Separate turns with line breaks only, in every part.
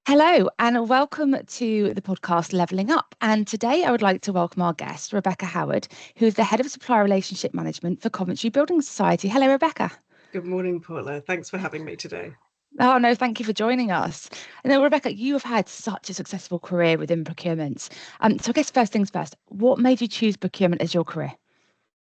Hello, and welcome to the podcast Leveling Up. And today I would like to welcome our guest, Rebecca Howard, who is the Head of Supplier Relationship Management for Coventry Building Society. Hello, Rebecca.
Good morning, Paula. Thanks for having me today.
Oh, no, thank you for joining us. And Rebecca, you have had such a successful career within procurement. So I guess first things first, what made you choose procurement as your career?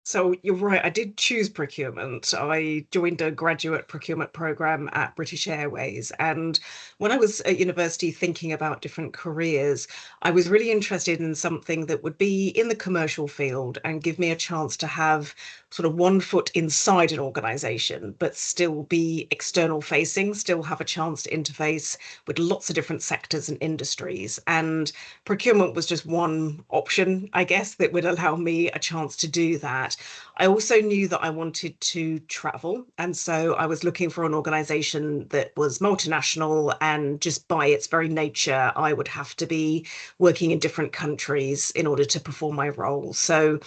So you're right, I did choose procurement. I joined a graduate procurement program at British Airways. And when I was at university thinking about different careers, I was really interested in something that would be in the commercial field and give me a chance to have sort of one foot inside an organization, but still be external facing, still have a chance to interface with lots of different sectors and industries. And procurement was just one option, I guess, that would allow me a chance to do that. I also knew that I wanted to travel. And so I was looking for an organization that was multinational, and just by its very nature, I would have to be working in different countries in order to perform my role. So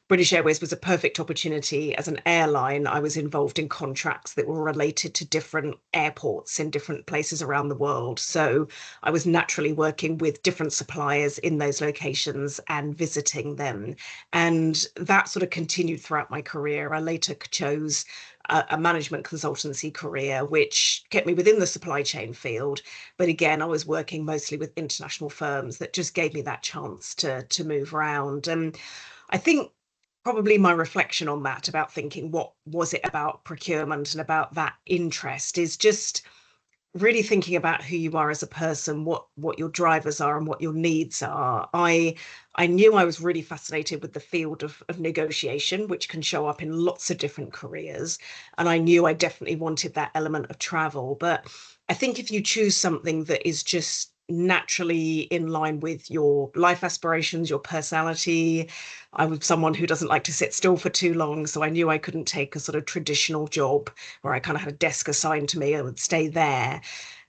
British Airways was a perfect opportunity. As an airline, I was involved in contracts that were related to different airports in different places around the world. So I was naturally working with different suppliers in those locations and visiting them. And that sort of continued throughout my career. I later chose a management consultancy career, which kept me within the supply chain field. But again, I was working mostly with international firms that just gave me that chance to move around. And I think probably my reflection on that, about thinking what was it about procurement and about that interest, is just really thinking about who you are as a person, what your drivers are and what your needs are. I knew I was really fascinated with the field of negotiation, which can show up in lots of different careers. And I knew I definitely wanted that element of travel. But I think if you choose something that is just naturally in line with your life aspirations, your personality. I was someone who doesn't like to sit still for too long, so I knew I couldn't take a sort of traditional job where I kind of had a desk assigned to me and would stay there.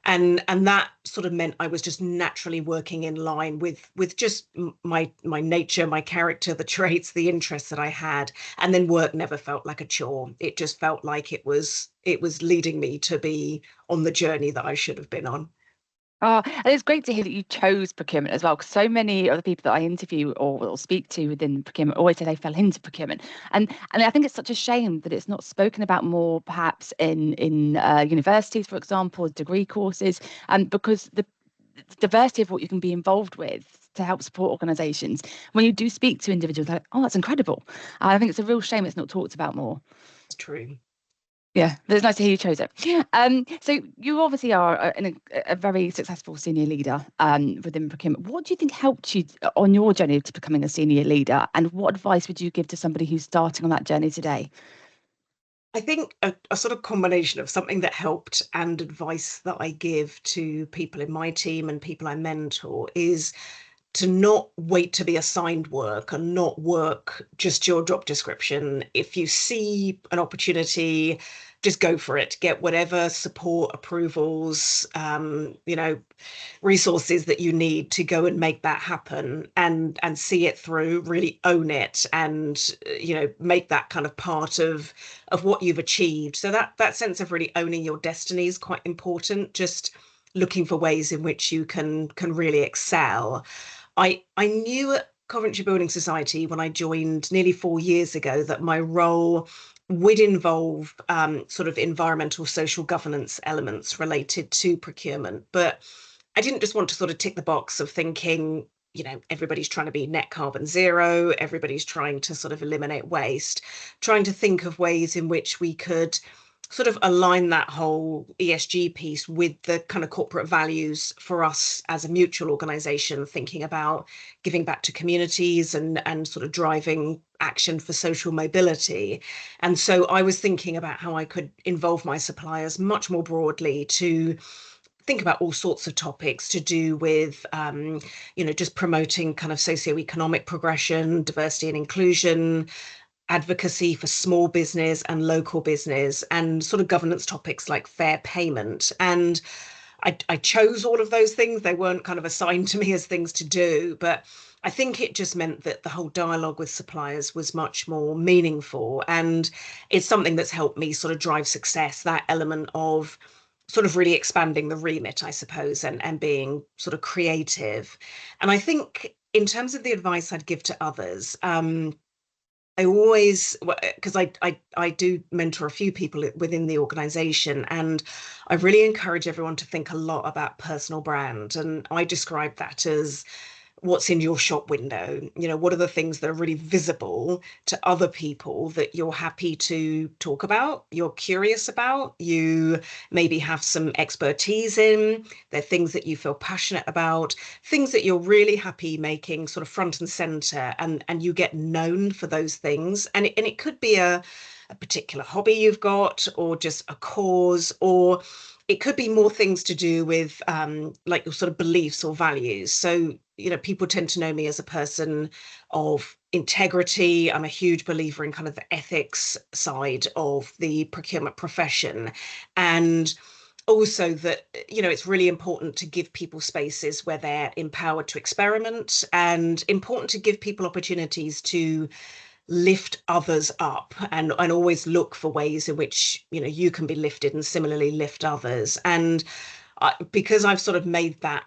And that sort of meant I was just naturally working in line with just my nature, my character, the traits, the interests that I had. And then work never felt like a chore. It just felt like it was leading me to be on the journey that I should have been on.
Oh, and it's great to hear that you chose procurement as well, because so many of the people that I interview or speak to within procurement always say they fell into procurement, and I think it's such a shame that it's not spoken about more, perhaps in universities, for example, degree courses, because the diversity of what you can be involved with to help support organisations. When you do speak to individuals, like, oh, that's incredible. I think it's a real shame it's not talked about more.
It's true.
Yeah, but it's nice to hear you chose it. So you obviously are a very successful senior leader within procurement. What do you think helped you on your journey to becoming a senior leader, and what advice would you give to somebody who's starting on that journey today?
I think a sort of combination of something that helped and advice that I give to people in my team and people I mentor is to not wait to be assigned work and not work just your job description. If you see an opportunity, just go for it. Get whatever support, approvals, resources that you need to go and make that happen, and see it through. Really own it, and make that kind of part of what you've achieved. So that sense of really owning your destiny is quite important. Just looking for ways in which you can really excel. I knew at Coventry Building Society when I joined nearly 4 years ago that my role would involve sort of environmental social governance elements related to procurement. But I didn't just want to sort of tick the box of thinking, everybody's trying to be net carbon zero, everybody's trying to sort of eliminate waste, trying to think of ways in which we could sort of align that whole ESG piece with the kind of corporate values for us as a mutual organization, thinking about giving back to communities and sort of driving action for social mobility. And so I was thinking about how I could involve my suppliers much more broadly to think about all sorts of topics to do with, just promoting kind of socioeconomic progression, diversity and inclusion, advocacy for small business and local business, and sort of governance topics like fair payment. And I chose all of those things. They weren't kind of assigned to me as things to do, but I think it just meant that the whole dialogue with suppliers was much more meaningful. And it's something that's helped me sort of drive success, that element of sort of really expanding the remit, I suppose, and being sort of creative. And I think in terms of the advice I'd give to others, I always, because I do mentor a few people within the organization, and I really encourage everyone to think a lot about personal brand. And I describe that as what's in your shop window. What are the things that are really visible to other people that you're happy to talk about, you're curious about, you maybe have some expertise in, they're things that you feel passionate about, things that you're really happy making sort of front and center, and you get known for those things. And it could be a particular hobby you've got, or just a cause, or it could be more things to do with like your sort of beliefs or values. So, people tend to know me as a person of integrity. I'm a huge believer in kind of the ethics side of the procurement profession. And also that, it's really important to give people spaces where they're empowered to experiment, and important to give people opportunities to lift others up, and always look for ways in which you can be lifted and similarly lift others. And because I've sort of made that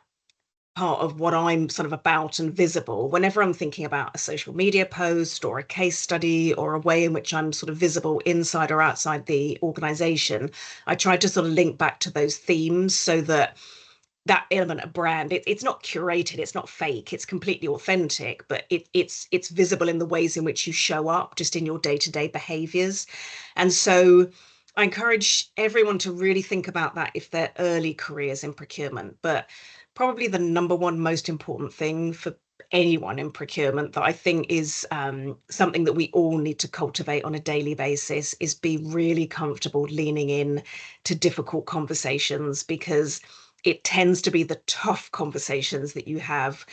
part of what I'm sort of about and visible, whenever I'm thinking about a social media post or a case study or a way in which I'm sort of visible inside or outside the organization, I try to sort of link back to those themes, so that that element of brand, it's not curated, it's not fake, it's completely authentic, but it's visible in the ways in which you show up, just in your day-to-day behaviors. And so I encourage everyone to really think about that if they're early careers in procurement. But probably the number one most important thing for anyone in procurement that I think is something that we all need to cultivate on a daily basis is be really comfortable leaning in to difficult conversations, because it tends to be the tough conversations that you have,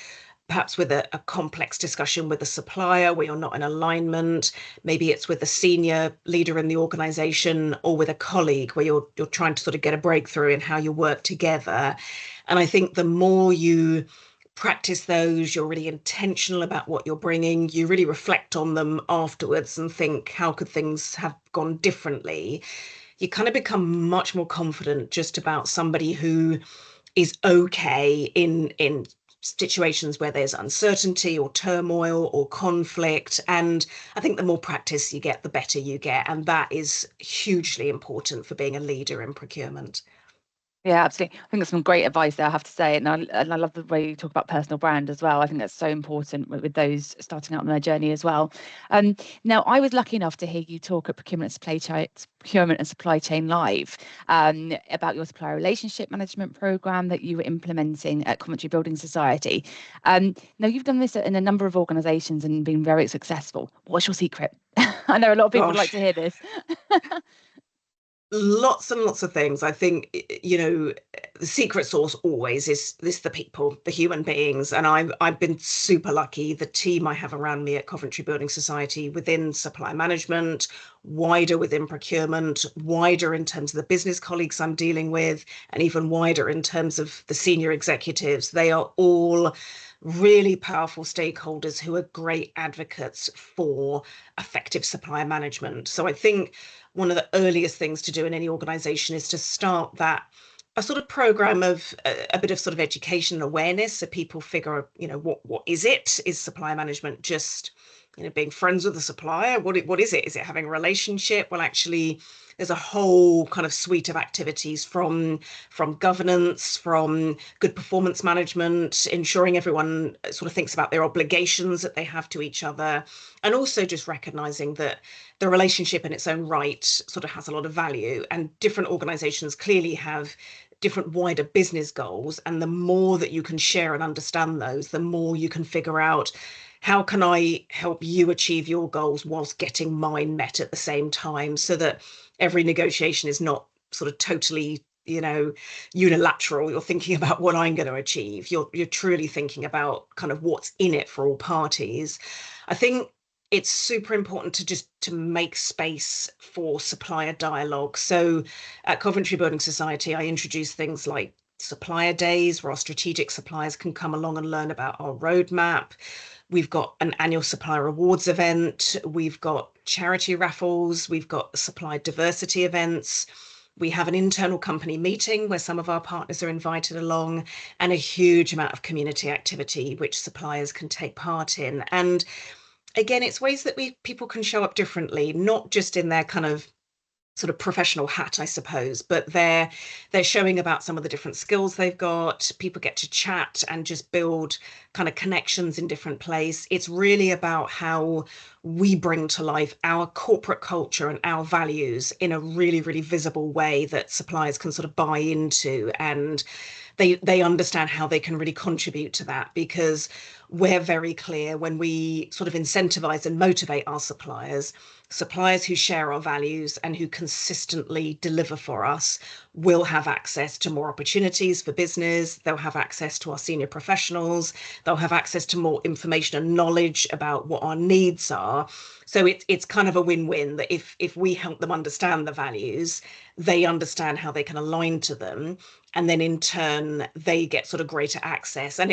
perhaps with a complex discussion with a supplier where you're not in alignment. Maybe it's with a senior leader in the organization, or with a colleague where you're trying to sort of get a breakthrough in how you work together. And I think the more you practice those, you're really intentional about what you're bringing, you really reflect on them afterwards and think, how could things have gone differently? You kind of become much more confident just about somebody who is okay in situations where there's uncertainty or turmoil or conflict. And I think the more practice you get, the better you get. And that is hugely important for being a leader in procurement.
Yeah, absolutely. I think that's some great advice there, I have to say. And I love the way you talk about personal brand as well. I think that's so important with those starting out on their journey as well. Now, I was lucky enough to hear you talk at Procurement and Supply Chain Live about your supplier relationship management program that you were implementing at Coventry Building Society. Now, you've done this in a number of organisations and been very successful. What's your secret? I know a lot of people would like
Gosh,
to hear this.
lots and lots of things. I think, the secret sauce always is this: the people, the human beings. And I've been super lucky. The team I have around me at Coventry Building Society, within supply management, wider within procurement, wider in terms of the business colleagues I'm dealing with, and even wider in terms of the senior executives, they are all really powerful stakeholders who are great advocates for effective supplier management. So I think one of the earliest things to do in any organization is to start that a sort of program of a bit of sort of education and awareness, so people figure, what is it? Is supply management just, being friends with the supplier? What is it? Is it having a relationship? Well, actually, there's a whole kind of suite of activities, from governance, from good performance management, ensuring everyone sort of thinks about their obligations that they have to each other, and also just recognizing that the relationship in its own right sort of has a lot of value, and different organizations clearly have different wider business goals. And the more that you can share and understand those, the more you can figure out, how can I help you achieve your goals whilst getting mine met at the same time, so that every negotiation is not sort of totally, unilateral. You're thinking about what I'm going to achieve. You're truly thinking about kind of what's in it for all parties. I think it's super important to make space for supplier dialogue. So at Coventry Building Society, I introduce things like supplier days, where our strategic suppliers can come along and learn about our roadmap. We've got an annual supplier awards event. We've got charity raffles. We've got supplier diversity events. We have an internal company meeting where some of our partners are invited along, and a huge amount of community activity which suppliers can take part in. And again, it's ways that people can show up differently, not just in their kind of sort of professional hat, I suppose, but they're showing about some of the different skills they've got. People get to chat and just build kind of connections in different places. It's really about how we bring to life our corporate culture and our values in a really, really visible way that suppliers can sort of buy into, and they understand how they can really contribute to that, because we're very clear when we sort of incentivize and motivate our suppliers who share our values and who consistently deliver for us will have access to more opportunities for business. They'll have access to our senior professionals. They'll have access to more information and knowledge about what our needs are. So it's kind of a win-win, that if we help them understand the values, they understand how they can align to them, and then in turn they get sort of greater access. And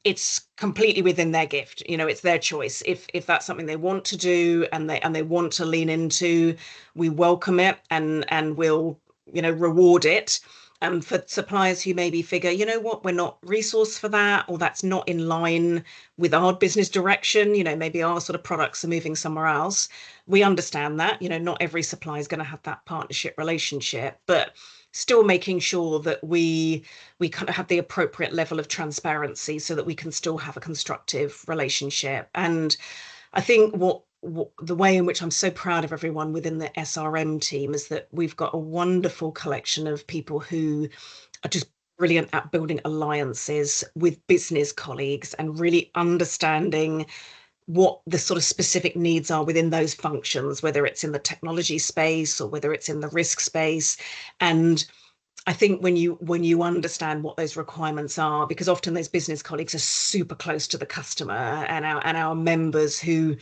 it's completely within their gift. It's their choice. If that's something they want to do and they want to lean into, we welcome it, and we'll reward it. And for suppliers who maybe figure, what, we're not resourced for that, or that's not in line with our business direction, maybe our sort of products are moving somewhere else. We understand that, not every supplier is going to have that partnership relationship, but still making sure that we kind of have the appropriate level of transparency so that we can still have a constructive relationship. And I think what the way in which I'm so proud of everyone within the SRM team is that we've got a wonderful collection of people who are just brilliant at building alliances with business colleagues and really understanding what the sort of specific needs are within those functions, whether it's in the technology space or whether it's in the risk space. And I think when you understand what those requirements are, because often those business colleagues are super close to the customer and our members who,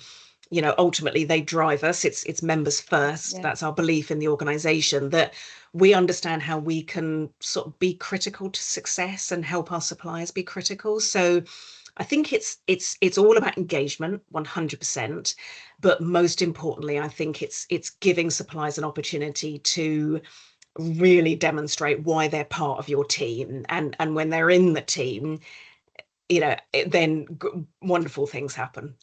ultimately they drive us. It's members first.
Yeah.
That's our belief in the organization, that we understand how we can sort of be critical to success and help our suppliers be critical. So I think it's all about engagement, 100%. But most importantly, I think it's giving suppliers an opportunity to really demonstrate why they're part of your team, and when they're in the team, then wonderful things happen.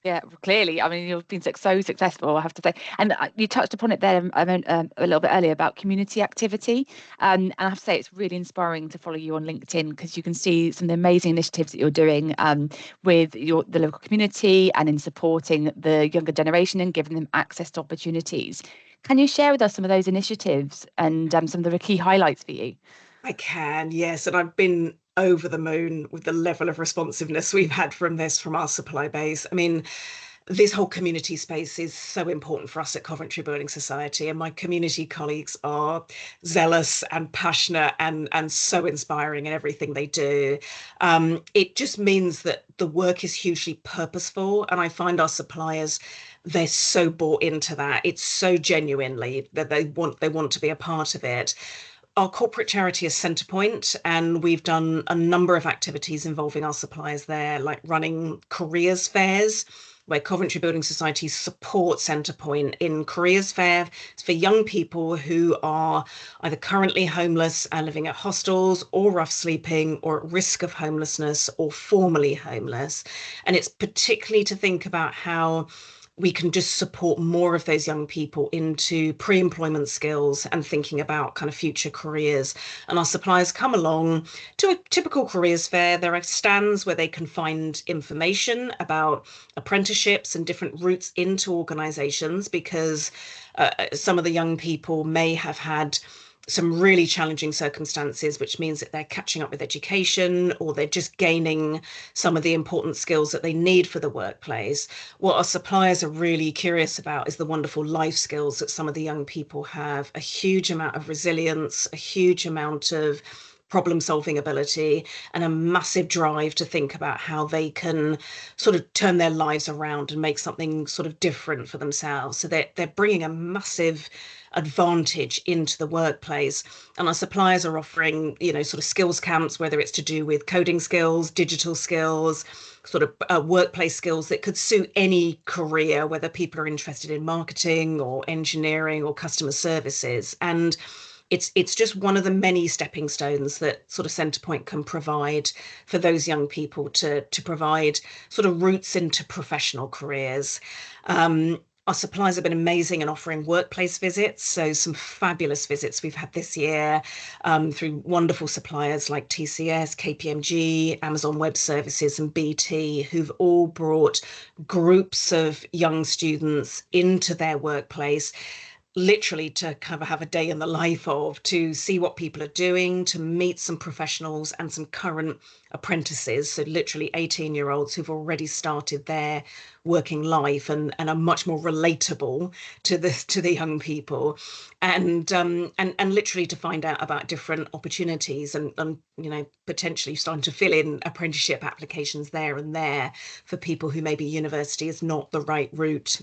Yeah, clearly. I mean, you've been so successful, I have to say. And you touched upon it there a little bit earlier about community activity. And I have to say, it's really inspiring to follow you on LinkedIn, because you can see some of the amazing initiatives that you're doing with the local community and in supporting the younger generation and giving them access to opportunities. Can you share with us some of those initiatives and some of the key highlights for you?
I can, yes. And I've been over the moon with the level of responsiveness we've had from our supply base. I mean, this whole community space is so important for us at Coventry Building Society, and my community colleagues are zealous and passionate and so inspiring in everything they do. It just means that the work is hugely purposeful, and I find our suppliers, they're so bought into that. It's so genuinely that they want to be a part of it. Our corporate charity is Centrepoint, and we've done a number of activities involving our suppliers there, like running careers fairs, where Coventry Building Society supports Centrepoint in careers fair. It's for young people who are either currently homeless and living at hostels, or rough sleeping, or at risk of homelessness, or formerly homeless. And it's particularly to think about how we can just support more of those young people into pre-employment skills and thinking about kind of future careers. And our suppliers come along to a typical careers fair. There are stands where they can find information about apprenticeships and different routes into organizations, because some of the young people may have had some really challenging circumstances, which means that they're catching up with education, or they're just gaining some of the important skills that they need for the workplace. What our suppliers are really curious about is the wonderful life skills that some of the young people have, a huge amount of resilience, a huge amount of problem solving ability and a massive drive to think about how they can sort of turn their lives around and make something sort of different for themselves. So they're bringing a massive advantage into the workplace. And our suppliers are offering, sort of skills camps, whether it's to do with coding skills, digital skills, sort of workplace skills that could suit any career, whether people are interested in marketing or engineering or customer services. And it's just one of the many stepping stones that sort of Centrepoint can provide for those young people to provide sort of routes into professional careers. Our suppliers have been amazing in offering workplace visits. So some fabulous visits we've had this year through wonderful suppliers like TCS, KPMG, Amazon Web Services and BT, who've all brought groups of young students into their workplace, literally to kind of have a day in the life of, to see what people are doing, to meet some professionals and some current apprentices. So literally 18-year-olds who've already started their working life and are much more relatable to the young people, and literally to find out about different opportunities and potentially starting to fill in apprenticeship applications there for people who maybe university is not the right route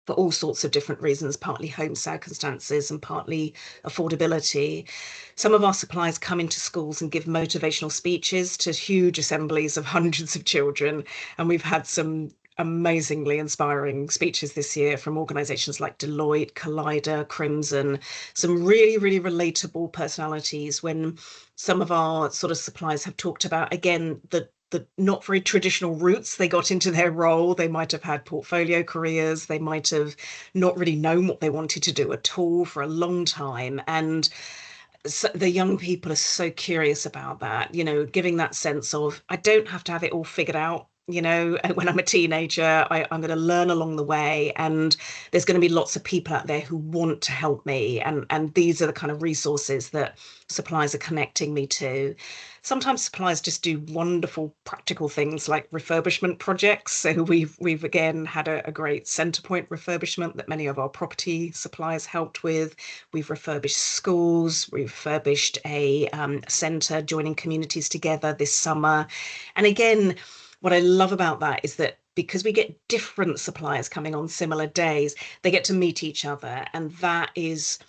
for all sorts of different reasons, partly home circumstances and partly affordability. Some of our suppliers come into schools and give motivational speeches to huge assemblies of hundreds of children. And we've had some amazingly inspiring speeches this year from organizations like Deloitte, Collider, Crimson, some really, really relatable personalities, when some of our sort of suppliers have talked about, again, the not very traditional routes they got into their role. They might have had portfolio careers. They might have not really known what they wanted to do at all for a long time. And so the young people are so curious about that, giving that sense of, I don't have to have it all figured out. When I'm a teenager, I'm going to learn along the way, and there's going to be lots of people out there who want to help me. And these are the kind of resources that suppliers are connecting me to. Sometimes suppliers just do wonderful practical things like refurbishment projects. So we've again had a great Centrepoint refurbishment that many of our property suppliers helped with. We've refurbished schools. We've refurbished a centre joining communities together this summer. And again, what I love about that is that because we get different suppliers coming on similar days, they get to meet each other. And that is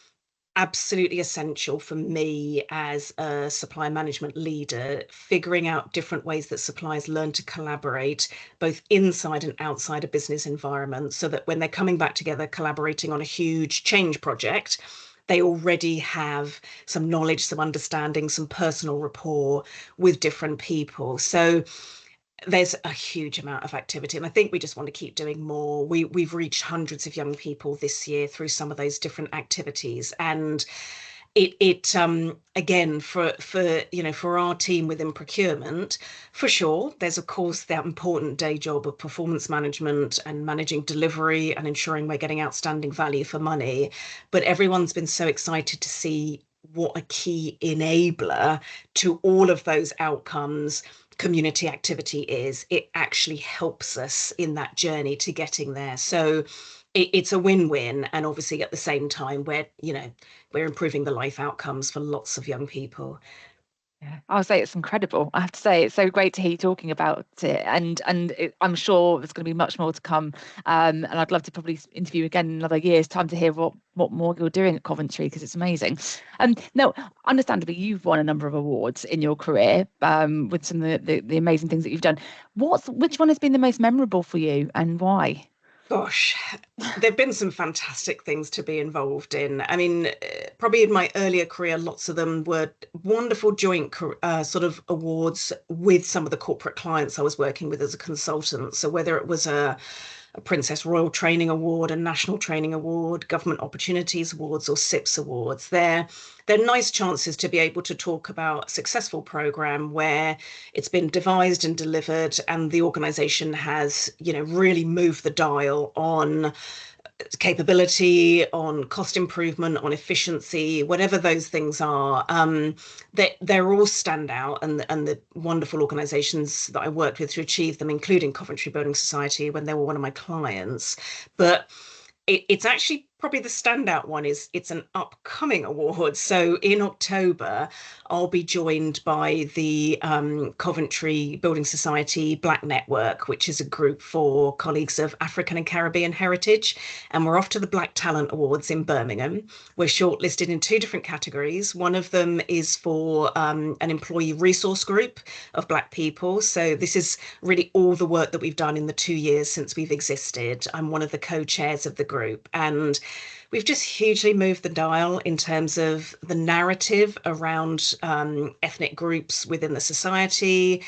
absolutely essential for me as a supply management leader, figuring out different ways that suppliers learn to collaborate both inside and outside a business environment, so that when they're coming back together, collaborating on a huge change project, they already have some knowledge, some understanding, some personal rapport with different people. So there's a huge amount of activity, and I think we just want to keep doing more. We've reached hundreds of young people this year through some of those different activities, and it again, for our team within procurement, for sure, there's of course that important day job of performance management and managing delivery and ensuring we're getting outstanding value for money. But everyone's been so excited to see what a key enabler to all of those outcomes community activity is. It actually helps us in that journey to getting there. So it's a win-win, and obviously at the same time we're improving the life outcomes for lots of young people.
Yeah, I'll say it's incredible. I have to say it's so great to hear you talking about it, and I'm sure there's going to be much more to come. And I'd love to probably interview again in another year's time to hear what more you're doing at Coventry, because it's amazing. Now, understandably, you've won a number of awards in your career with some of the amazing things that you've done. Which one has been the most memorable for you, and why?
Gosh, there've been some fantastic things to be involved in. I mean, probably in my earlier career, lots of them were wonderful joint sort of awards with some of the corporate clients I was working with as a consultant. So whether it was a Princess Royal Training Award, a National Training Award, Government Opportunities Awards, or SIPS Awards. They're nice chances to be able to talk about a successful program where it's been devised and delivered, and the organisation has, really moved the dial on capability, on cost improvement, on efficiency, whatever those things are. They're all standout, and the wonderful organisations that I worked with to achieve them, including Coventry Building Society when they were one of my clients. But it's actually probably the standout one is it's an upcoming award. So in October, I'll be joined by the Coventry Building Society Black Network, which is a group for colleagues of African and Caribbean heritage. And we're off to the Black Talent Awards in Birmingham. We're shortlisted in two different categories. One of them is for an employee resource group of Black people. So this is really all the work that we've done in the 2 years since we've existed. I'm one of the co-chairs of the group, and we've just hugely moved the dial in terms of the narrative around ethnic groups within the society,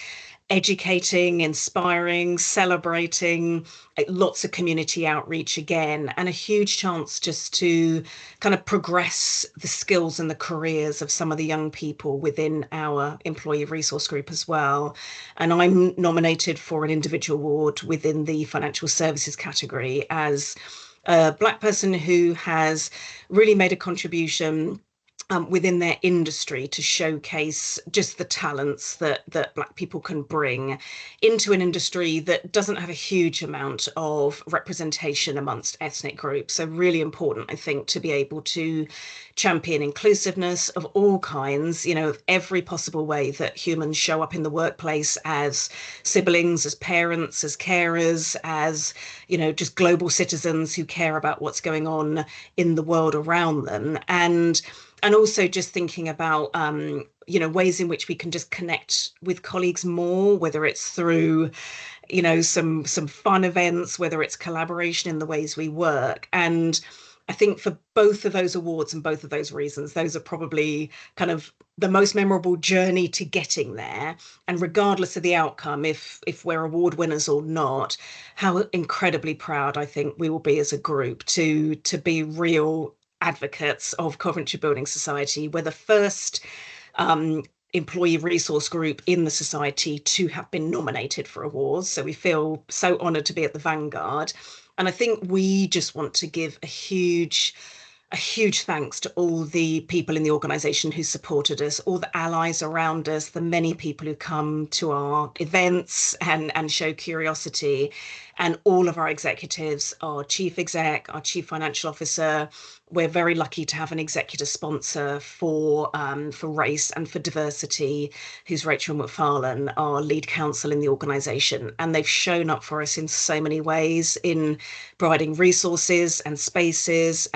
educating, inspiring, celebrating, like lots of community outreach again, and a huge chance just to kind of progress the skills and the careers of some of the young people within our employee resource group as well. And I'm nominated for an individual award within the financial services category as a Black person who has really made a contribution within their industry to showcase just the talents that Black people can bring into an industry that doesn't have a huge amount of representation amongst ethnic groups. So really important, I think, to be able to champion inclusiveness of all kinds, of every possible way that humans show up in the workplace as siblings, as parents, as carers, as, just global citizens who care about what's going on in the world around them. And also just thinking about, ways in which we can just connect with colleagues more, whether it's through, some fun events, whether it's collaboration in the ways we work. And I think for both of those awards and both of those reasons, those are probably kind of the most memorable journey to getting there. And regardless of the outcome, if we're award winners or not, how incredibly proud I think we will be as a group to be real advocates of Coventry Building Society. We're the first employee resource group in the society to have been nominated for awards. So we feel so honoured to be at the vanguard. And I think we just want to give a huge thanks to all the people in the organisation who supported us, all the allies around us, the many people who come to our events and show curiosity, and all of our executives, our chief exec, our chief financial officer. We're very lucky to have an executive sponsor for race and for diversity, who's Rachel McFarlane, our lead counsel in the organisation. And they've shown up for us in so many ways in providing resources and spaces,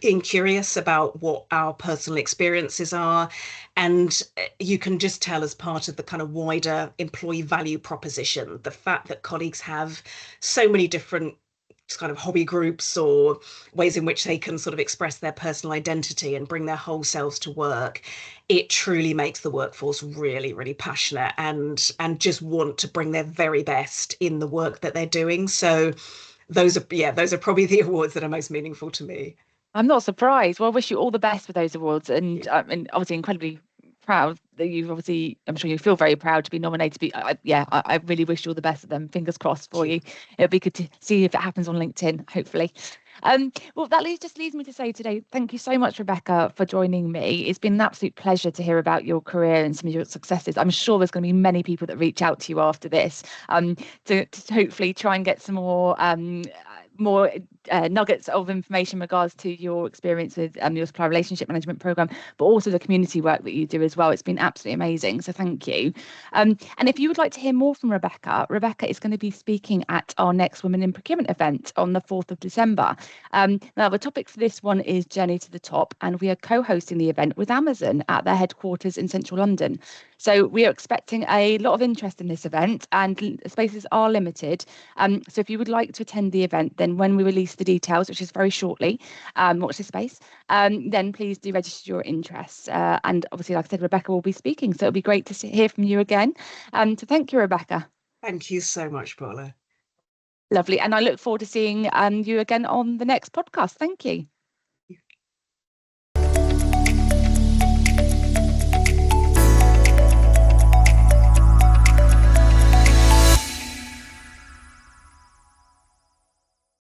being curious about what our personal experiences are. And you can just tell, as part of the kind of wider employee value proposition, the fact that colleagues have so many different kind of hobby groups or ways in which they can sort of express their personal identity and bring their whole selves to work, it truly makes the workforce really, really passionate and just want to bring their very best in the work that they're doing. So those are probably the awards that are most meaningful to me.
I'm not surprised. Well, I wish you all the best with those awards, and obviously incredibly proud that I'm sure you feel very proud to be nominated. I really wish you all the best of them. Fingers crossed for you. It'll be good to see if it happens on LinkedIn, hopefully. Well, that just leads me to say today, thank you so much, Rebecca, for joining me. It's been an absolute pleasure to hear about your career and some of your successes. I'm sure there's going to be many people that reach out to you after this to hopefully try and get some more nuggets of information in regards to your experience with your supplier relationship management program, but also the community work that you do as well. It's been absolutely amazing. So thank you. And if you would like to hear more from Rebecca is going to be speaking at our next Women in Procurement event on the 4th of December. Now, the topic for this one is Journey to the Top, and we are co-hosting the event with Amazon at their headquarters in central London. So we are expecting a lot of interest in this event, and spaces are limited. So if you would like to attend the event, then when we release the details, which is very shortly, watch this space, then please do register your interest. And obviously, like I said, Rebecca will be speaking, so it'll be great to hear from you again. So thank you, Rebecca.
Thank you so much, Paula.
Lovely. And I look forward to seeing you again on the next podcast. Thank you.